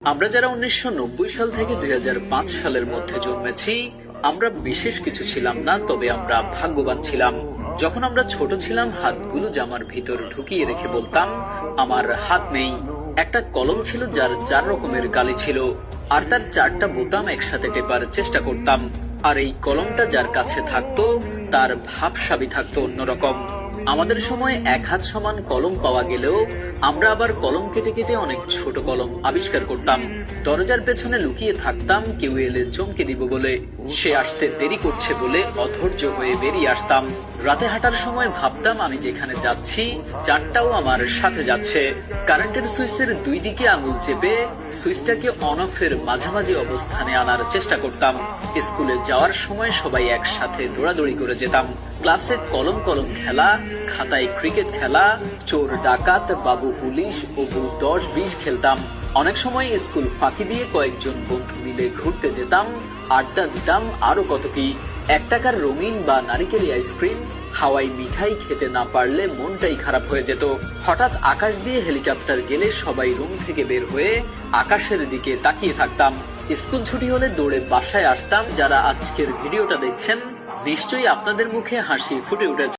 আমরা যারা 1990 সাল থেকে 2005 সালের মধ্যে জন্মেছি, আমরা বিশেষ কিছু ছিলাম না, তবে আমরা ভাগ্যবান ছিলাম। যখন আমরা ছোট ছিলাম, হাতগুলো জামার ভিতর ঢুকিয়ে রেখে বলতাম, আমার হাত নেই। একটা কলম ছিল যার 4 রকমের গালি ছিল, আর তার 4টা বোতাম একসাথে টেপার চেষ্টা করতাম। আর এই কলমটা যার কাছে থাকতো, তার ভাবসাবি থাকতো অন্যরকম। আমাদের সময় 1 হাত সমান কলম পাওয়া গেলেও আমরা আবার কলম কেটে কেটে অনেক ছোট কলম আবিষ্কার করতাম। দরজার পেছনে লুকিয়ে থাকতাম, কেউ এলে চমকে দিব বলে। সে আসতে দেরি করছে বলে অধৈর্য হয়ে বেরিয়ে আসতাম। রাতে হাঁটার সময় ভাবতাম, আমি যেখানে যাচ্ছি 4টাও আমার সাথে যাচ্ছে। কারেন্টের সুইচের 2 দিকে আঙুল চেপে সুইচটাকে অন অফের মাঝামাঝি অবস্থানে আনার চেষ্টা করতাম। স্কুলে যাওয়ার সময় সবাই একসাথে দৌড়াদৌড়ি করে যেতাম। ক্লাসে কলম কলম খেলা, খাতায় ক্রিকেট খেলা, চোর ডাকাত, বাবু পুলিশ ও বউ 10-20 খেলতাম। অনেক সময় স্কুল ফাঁকি দিয়ে কয়েকজন বন্ধু মিলে ঘুরতে যেতাম, আড্ডা দিতাম, আরো কত কি। 1 টাকার রঙিন বা নারিকেলি আইসক্রিম, হাওয়াই মিঠাই খেতে না পারলে মনটাই খারাপ হয়ে যেত। হঠাৎ আকাশ দিয়ে হেলিকপ্টার গেলে সবাই রুম থেকে বের হয়ে আকাশের দিকে তাকিয়ে থাকতাম। স্কুল ছুটি হলে দৌড়ে বাসায় আসতাম। যারা আজকের ভিডিওটা দেখছেন, নিশ্চয়ই আপনাদের মুখে হাসি ফুটে উঠেছে।